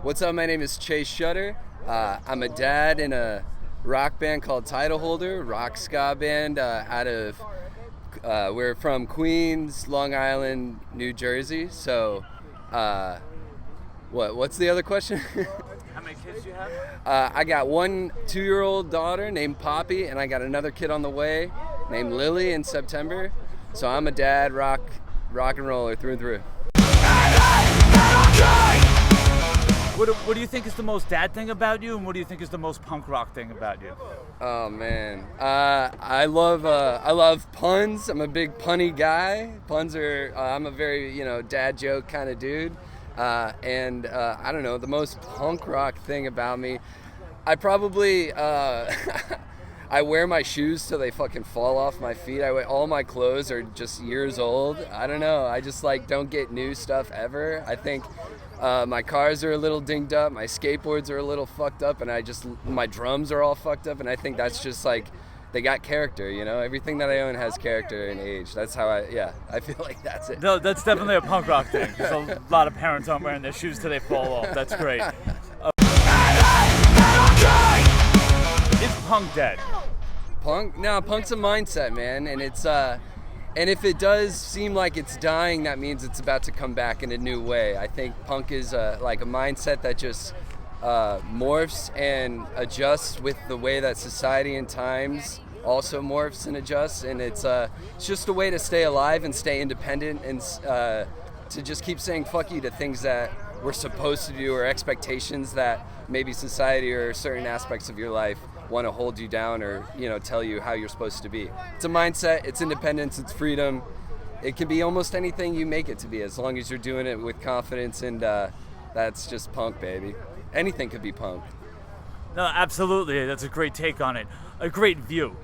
What's up? My name is Chayse. I'm a dad in a rock band called Title Holder, rock ska band we're from Queens, Long Island, New Jersey. So, what's the other question? How many kids do you have? I got one 2-year-old daughter named Poppy, and I got another kid on the way named Lily in September. So I'm a dad, rock and roller through and through. What do you think is the most dad thing about you, and what do you think is the most punk rock thing about you? Oh man, I love puns. I'm a big punny guy. Puns are I'm a very dad joke kind of dude, and I don't know, the most punk rock thing about me. I probably I wear my shoes till they fucking fall off my feet. All my clothes are just years old. I don't know. I just don't get new stuff ever. I think my cars are a little dinged up. My skateboards are a little fucked up, and my drums are all fucked up. And I think that's just they got character. Everything that I own has character and age. That's how I feel like that's it. No, that's definitely a punk rock thing. Because a lot of parents aren't wearing their shoes till they fall off. That's great. Is punk dead? Punk's a mindset, man, and it's and if it does seem like it's dying, that means it's about to come back in a new way. I think punk is a mindset that just morphs and adjusts with the way that society and times also morphs and adjusts, and it's just a way to stay alive and stay independent and to just keep saying fuck you to things that we're supposed to do or expectations that maybe society or certain aspects of your life want to hold you down or tell you how you're supposed to be. It's a mindset, it's independence, it's freedom. It can be almost anything you make it to be, as long as you're doing it with confidence, and that's just punk, baby. Anything could be punk. No, absolutely. That's a great take on it. A great view.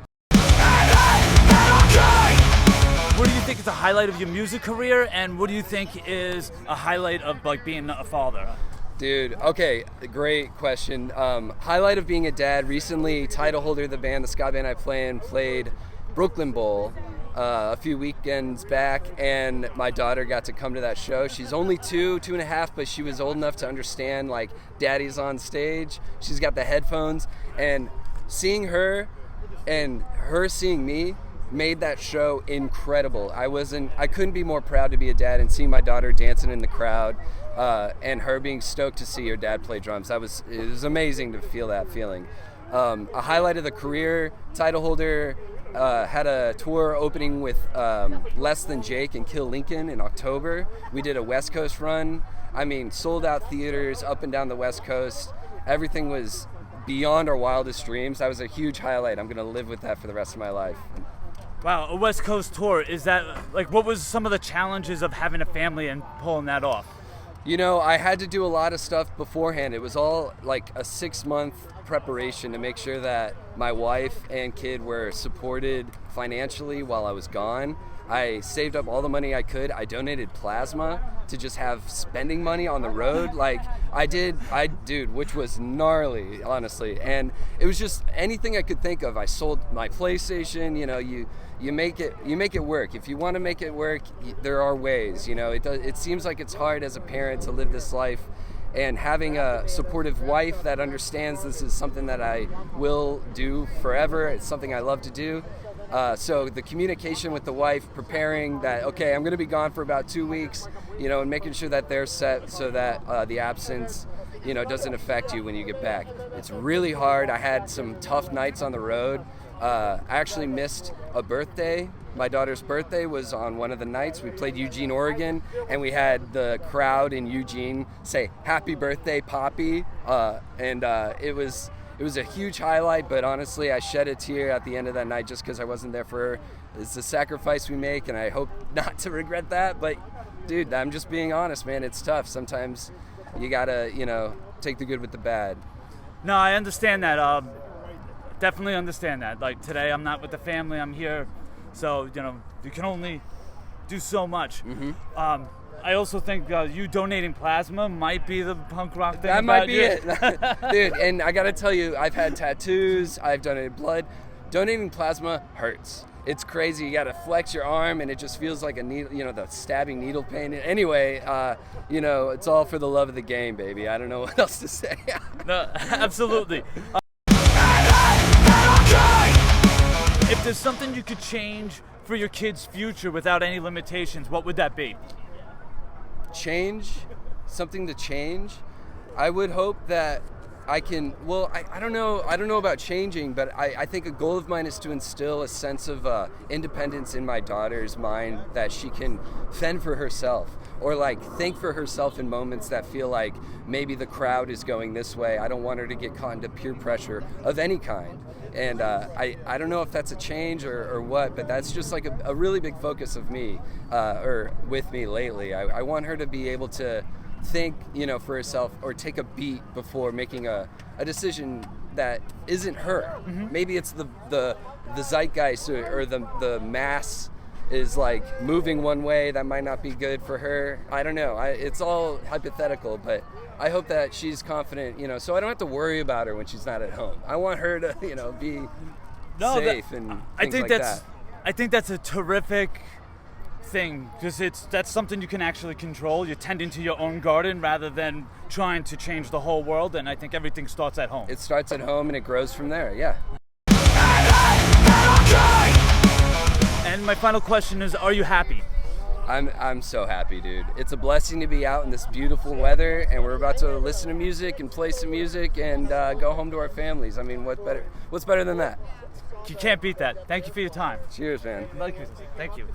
What do you think is the highlight of your music career, and what do you think is a highlight of being a father? Dude, okay, great question. Highlight of being a dad, recently Title Holder, the band, the ska band I play in, played Brooklyn Bowl a few weekends back, and my daughter got to come to that show. She's only two and a half, but she was old enough to understand daddy's on stage. She's got the headphones, and seeing her and her seeing me made that show incredible. I couldn't be more proud to be a dad, and seeing my daughter dancing in the crowd, and her being stoked to see her dad play drums. It was amazing to feel that feeling. A highlight of the career, Title Holder had a tour opening with Less Than Jake and Kill Lincoln in October. We did a West Coast run. Sold out theaters up and down the West Coast. Everything was beyond our wildest dreams. That was a huge highlight. I'm going to live with that for the rest of my life. Wow, a West Coast tour. Is that, what was some of the challenges of having a family and pulling that off? I had to do a lot of stuff beforehand. It was all a 6-month preparation to make sure that my wife and kid were supported financially while I was gone. I saved up all the money I could. I donated plasma to just have spending money on the road. Which was gnarly, honestly. And it was just anything I could think of. I sold my PlayStation. You make it work. If you want to make it work, there are ways. It seems like it's hard as a parent to live this life, and having a supportive wife that understands this is something that I will do forever. It's something I love to do. So the communication with the wife, preparing that, okay, I'm going to be gone for about 2 weeks, and making sure that they're set so that the absence, doesn't affect you when you get back. It's really hard. I had some tough nights on the road. I actually missed a birthday. My daughter's birthday was on one of the nights. We played Eugene, Oregon, and we had the crowd in Eugene say, "Happy birthday, Poppy." It was a huge highlight, but honestly, I shed a tear at the end of that night just because I wasn't there for her. It's a sacrifice we make, and I hope not to regret that. But, dude, I'm just being honest, man. It's tough. Sometimes you gotta, take the good with the bad. No, I understand that. Definitely understand that. Today, I'm not with the family. I'm here, so you can only do so much. Mm-hmm. I also think you donating plasma might be the punk rock thing. That might be it. Dude, and I gotta tell you, I've had tattoos, I've donated blood. Donating plasma hurts. it's crazy. You got to flex your arm, and it just feels like a needle, the stabbing needle pain. Anyway, it's all for the love of the game, baby. I don't know what else to say. No, absolutely. If there's something you could change for your kid's future without any limitations, what would that be? Something to change. I would hope that I can, I don't know about changing, but I think a goal of mine is to instill a sense of independence in my daughter's mind, that she can fend for herself, or like think for herself in moments that feel like maybe the crowd is going this way. I don't want her to get caught into peer pressure of any kind. And I don't know if that's a change or what, but that's just like a really big focus of me, or with me lately. I want her to be able to think, for herself, or take a beat before making a decision that isn't her. Mm-hmm. Maybe it's the zeitgeist or the mass is like moving one way that might not be good for her. I don't know. It's all hypothetical, but I hope that she's confident, so I don't have to worry about her when she's not at home. I want her to, be safe and things like that. I think that's a terrific thing, because that's something you can actually control. You're tending to your own garden rather than trying to change the whole world, and I think everything starts at home. It starts at home and it grows from there, yeah. And my final question is, are you happy? I'm so happy, dude. It's a blessing to be out in this beautiful weather, and we're about to listen to music and play some music and go home to our families. I mean, what's better than that? You can't beat that. Thank you for your time. Cheers, man. Thank you.